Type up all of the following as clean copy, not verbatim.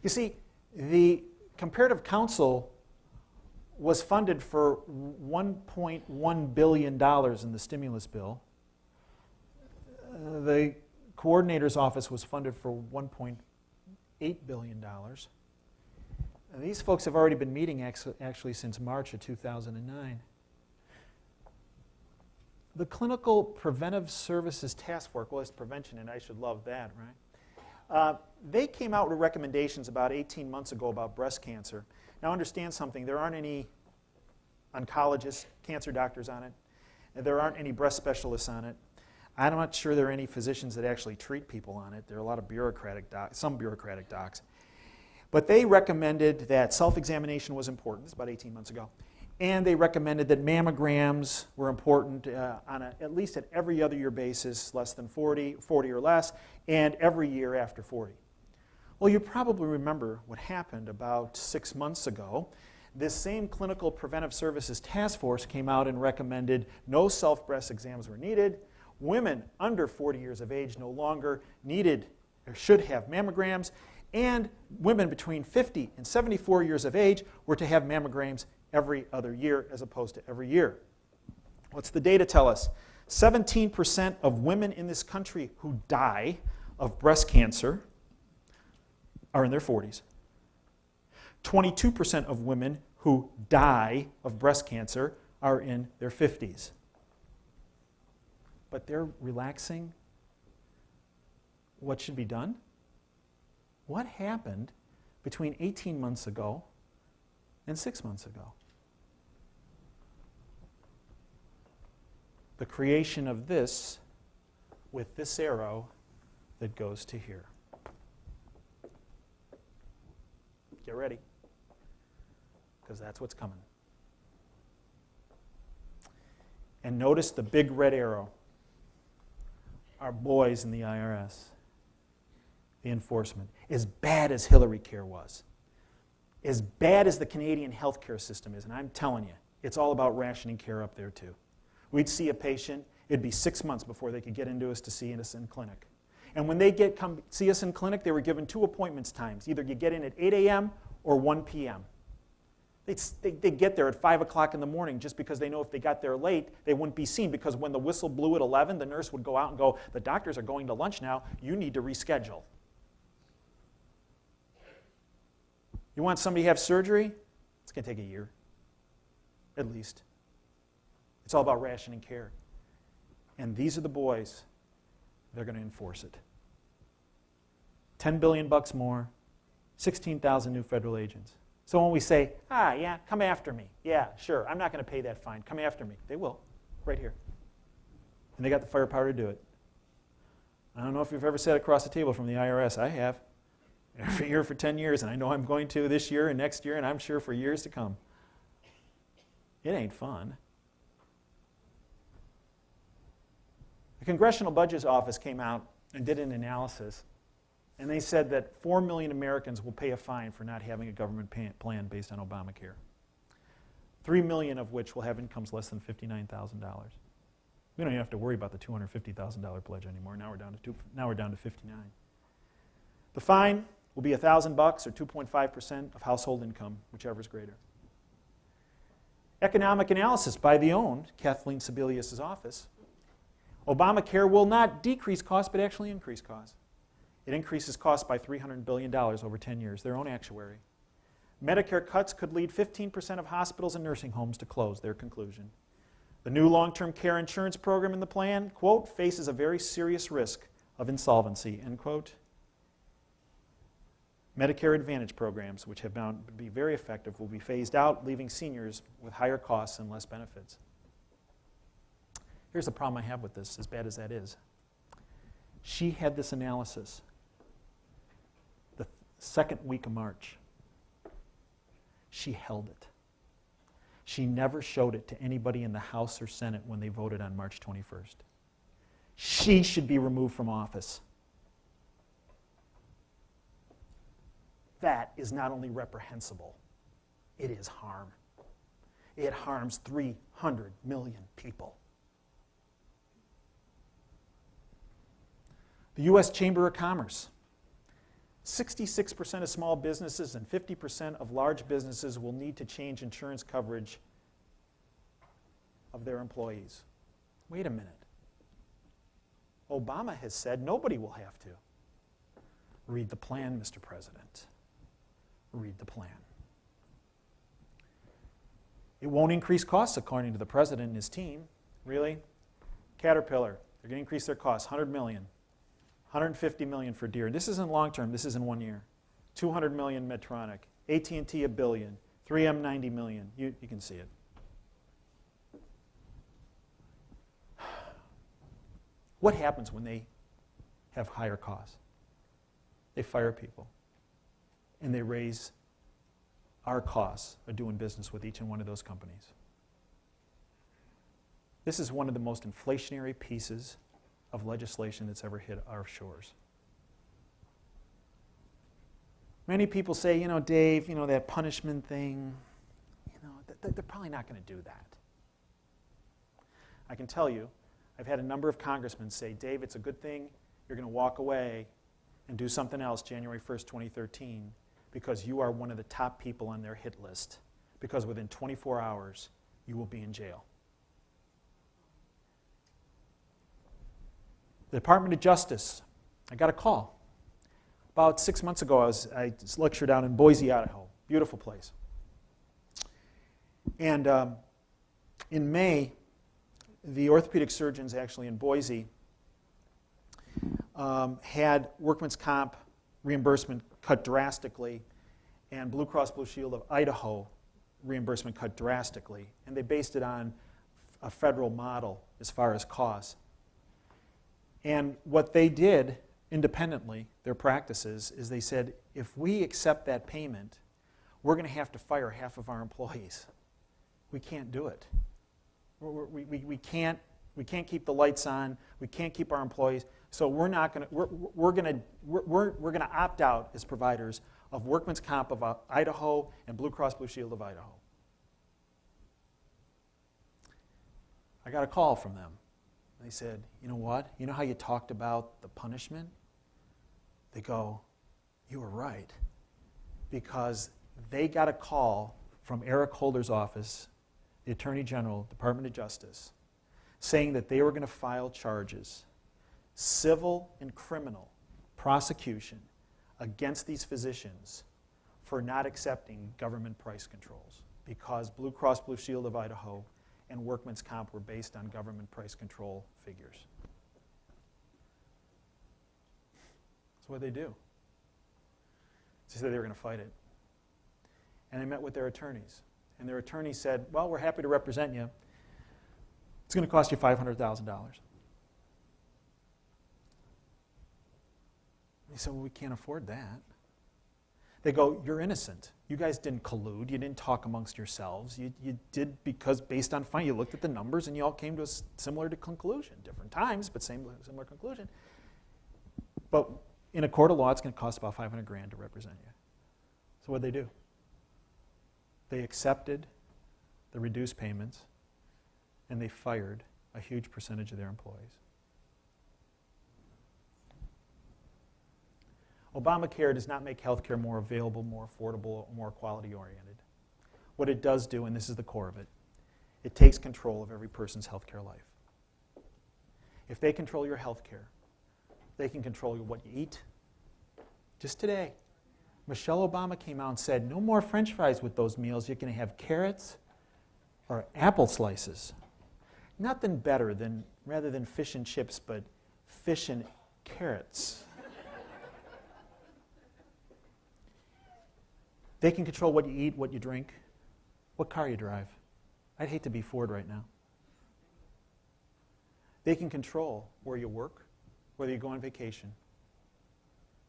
You see, the Comparative Council was funded for $1.1 billion in the stimulus bill. The coordinator's office was funded for $1.8 billion. And these folks have already been meeting actually since March of 2009. The Clinical Preventive Services Task Force, well, it's prevention, and I should love that, right? They came out with recommendations about 18 months ago about breast cancer. Now understand something, there aren't any oncologists, cancer doctors on it, and there aren't any breast specialists on it. I'm not sure there are any physicians that actually treat people on it. There are a lot of bureaucratic docs, some bureaucratic docs. But they recommended that self-examination was important, this is about 18 months ago, and they recommended that mammograms were important on at least at every other year basis, less than 40 or less, and every year after 40. Well, you probably remember what happened about 6 months ago. This same Clinical Preventive Services Task Force came out and recommended no self-breast exams were needed. Women under 40 years of age no longer needed or should have mammograms, and women between 50 and 74 years of age were to have mammograms every other year as opposed to every year. What's the data tell us? 17% of women in this country who die of breast cancer are in their 40s. 22% of women who die of breast cancer are in their 50s. But they're relaxing what should be done? What happened between 18 months ago and 6 months ago? The creation of this with this arrow that goes to here. Get ready, because that's what's coming. And notice the big red arrow. Our boys in the IRS, the enforcement, as bad as Hillary Care was, as bad as the Canadian healthcare system is, and I'm telling you, it's all about rationing care up there too. We'd see a patient, it'd be 6 months before they could get into us to see us in clinic. And when they come see us in clinic, they were given 2 appointments times. Either you get in at 8 a.m. or 1 p.m. They get there at 5 o'clock in the morning just because they know if they got there late, they wouldn't be seen, because when the whistle blew at 11, the nurse would go out and go, the doctors are going to lunch now, you need to reschedule. You want somebody to have surgery? It's going to take a year, at least. It's all about rationing care. And these are the boys, they're going to enforce it. $10 billion more, 16,000 new federal agents. So when we say, yeah, come after me. Yeah, sure, I'm not going to pay that fine. Come after me. They will, right here. And they got the firepower to do it. I don't know if you've ever sat across the table from the IRS. I have. Every year for 10 years, and I know I'm going to this year and next year, and I'm sure for years to come. It ain't fun. The Congressional Budget Office came out and did an analysis, and they said that 4 million Americans will pay a fine for not having a government plan based on Obamacare. 3 million of which will have incomes less than $59,000. We don't even have to worry about the $250,000 pledge anymore. Now we're down to 59. The fine will be $1,000 or 2.5% of household income, whichever is greater. Economic analysis by the own Kathleen Sebelius' office. Obamacare will not decrease costs, but actually increase costs. It increases costs by $300 billion over 10 years, their own actuary. Medicare cuts could lead 15% of hospitals and nursing homes to close, their conclusion. The new long-term care insurance program in the plan, quote, faces a very serious risk of insolvency, end quote. Medicare Advantage programs, which have found to be very effective, will be phased out, leaving seniors with higher costs and less benefits. Here's the problem I have with this, as bad as that is. She had this analysis the second week of March. She held it. She never showed it to anybody in the House or Senate when they voted on March 21st. She should be removed from office. That is not only reprehensible, it is harm. It harms 300 million people. The U.S. Chamber of Commerce 66% of small businesses and 50% of large businesses will need to change insurance coverage of their employees. Wait a minute. Obama has said nobody will have to. Read the plan, Mr. President. Read the plan. It won't increase costs, according to the president and his team. Really? Caterpillar, they're going to increase their costs, $100 million. $150 million for Deere. This isn't long term, this is in 1 year. $200 million Medtronic. AT&T $1 billion. 3M $90 million. You can see it. What happens when they have higher costs? They fire people. And they raise our costs of doing business with each and one of those companies. This is one of the most inflationary pieces of legislation that's ever hit our shores. Many people say, you know, Dave, you know, that punishment thing, you know, they're probably not going to do that. I can tell you, I've had a number of congressmen say, Dave, it's a good thing you're going to walk away and do something else January 1st, 2013, because you are one of the top people on their hit list, because within 24 hours, you will be in jail. The Department of Justice, I got a call. About 6 months ago, I lectured out in Boise, Idaho. Beautiful place. And in May, the orthopedic surgeons actually in Boise had workman's comp reimbursement cut drastically and Blue Cross Blue Shield of Idaho reimbursement cut drastically. And they based it on a federal model as far as costs. And what they did independently, their practices, is they said, if we accept that payment, we're going to have to fire half of our employees. We can't do it. We can't keep the lights on. We can't keep our employees. So we're going to opt out as providers of workman's comp of Idaho and Blue Cross Blue Shield of Idaho. I got a call from them. They said, you know what? You know how you talked about the punishment? They go, you were right. Because they got a call from Eric Holder's office, the Attorney General, Department of Justice, saying that they were going to file charges, civil and criminal prosecution, against these physicians for not accepting government price controls, because Blue Cross Blue Shield of Idaho and workman's comp were based on government price control figures. That's what they do. They said they were going to fight it. And they met with their attorneys. And their attorneys said, well, we're happy to represent you. It's going to cost you $500,000. They said, well, we can't afford that. They go, you're innocent. You guys didn't collude. You didn't talk amongst yourselves. You did because based on you looked at the numbers and you all came to a similar conclusion. Different times, but similar conclusion. But in a court of law, it's going to cost about $500,000 to represent you. So what did they do? They accepted the reduced payments and they fired a huge percentage of their employees. Obamacare does not make health care more available, more affordable, more quality-oriented. What it does do, and this is the core of it, it takes control of every person's health care life. If they control your health care, they can control what you eat. Just today, Michelle Obama came out and said, no more French fries with those meals. You're going to have carrots or apple slices. Nothing better than, rather than fish and chips, but fish and carrots. They can control what you eat, what you drink, what car you drive. I'd hate to be Ford right now. They can control where you work, whether you go on vacation.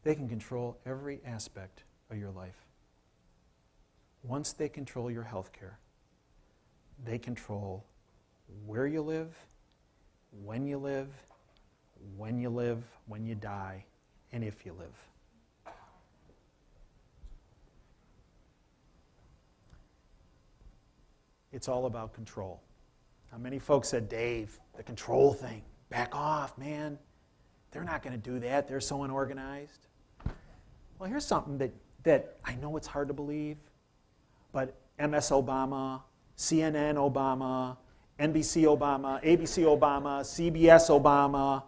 They can control every aspect of your life. Once they control your health care, they control where you live, when you live, when you die, and if you live. It's all about control. Now, many folks said, Dave, the control thing, back off, man. They're not going to do that. They're so unorganized. Well, here's something that I know it's hard to believe, but MS Obama, CNN Obama, NBC Obama, ABC Obama, CBS Obama,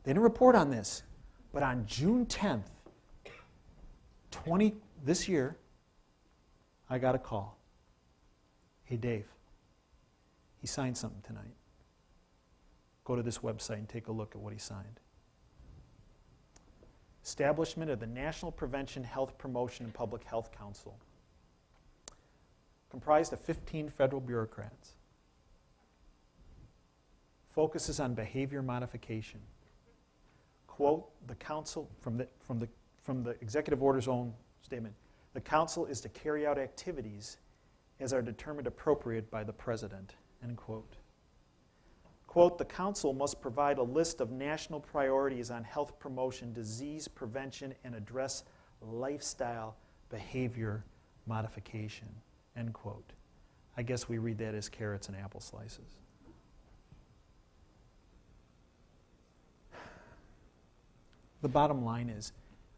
they didn't report on this. But on June 10th, this year, I got a call. Hey, Dave, he signed something tonight. Go to this website and take a look at what he signed. Establishment of the National Prevention, Health Promotion, and Public Health Council, comprised of 15 federal bureaucrats. Focuses on behavior modification. Quote, the council, from the executive order's own statement, the council is to carry out activities as are determined appropriate by the president, end quote. Quote, the council must provide a list of national priorities on health promotion, disease prevention, and address lifestyle behavior modification, end quote. I guess we read that as carrots and apple slices. The bottom line is,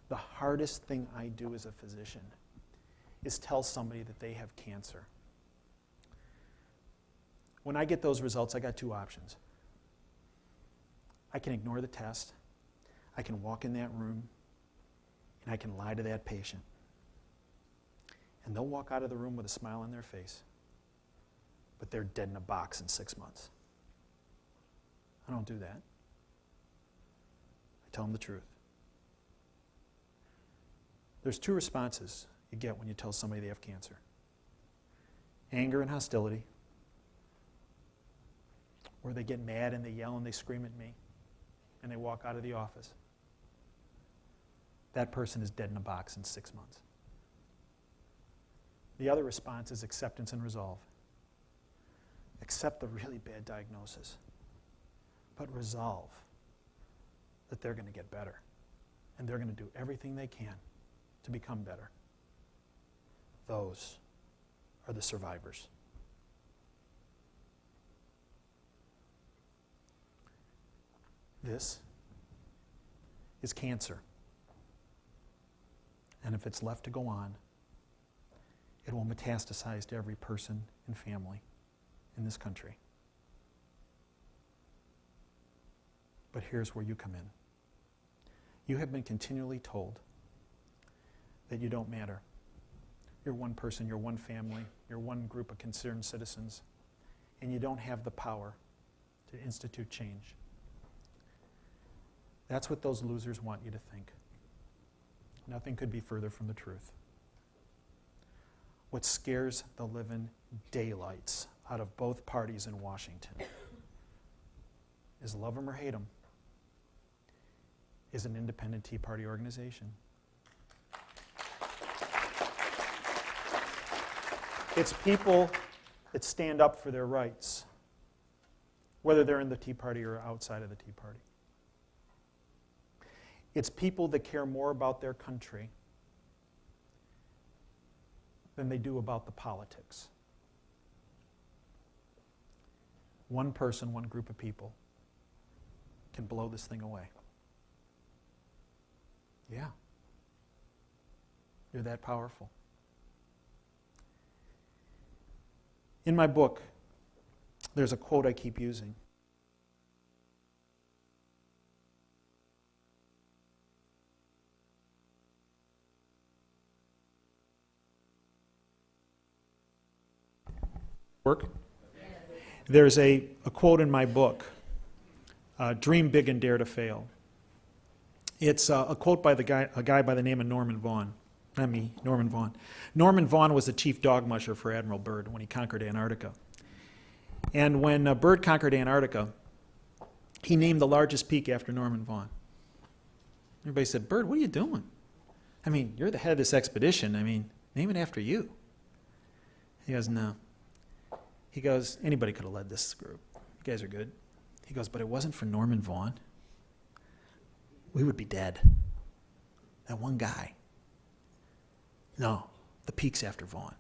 the hardest thing I do as a physician is tell somebody that they have cancer. When I get those results, I got two options. I can ignore the test, I can walk in that room, and I can lie to that patient. And they'll walk out of the room with a smile on their face, but they're dead in a box in 6 months. I don't do that. I tell them the truth. There's two responses you get when you tell somebody they have cancer. Anger and hostility, or they get mad and they yell and they scream at me and they walk out of the office. That person is dead in a box in 6 months. The other response is acceptance and resolve. Accept the really bad diagnosis, but resolve that they're going to get better and they're going to do everything they can to become better. Those are the survivors. This is cancer. And if it's left to go on, it will metastasize to every person and family in this country. But here's where you come in. You have been continually told that you don't matter. You're one person, you're one family, you're one group of concerned citizens, and you don't have the power to institute change. That's what those losers want you to think. Nothing could be further from the truth. What scares the living daylights out of both parties in Washington is, love them or hate them, is an independent Tea Party organization. It's people that stand up for their rights, whether they're in the Tea Party or outside of the Tea Party. It's people that care more about their country than they do about the politics. One person, one group of people can blow this thing away. Yeah. You're that powerful. In my book, there's a quote I keep using. Work? There's a quote in my book, Dream Big and Dare to Fail. It's a quote by a guy by the name of Norman Vaughan. Not me, Norman Vaughan. Norman Vaughan was the chief dog musher for Admiral Byrd when he conquered Antarctica. And when Byrd conquered Antarctica, he named the largest peak after Norman Vaughan. Everybody said, Byrd, what are you doing? I mean, you're the head of this expedition. I mean, name it after you. He goes, no. He goes, anybody could have led this group. You guys are good. He goes, but it wasn't for Norman Vaughan. We would be dead. That one guy. No, the peak's after Vaughan.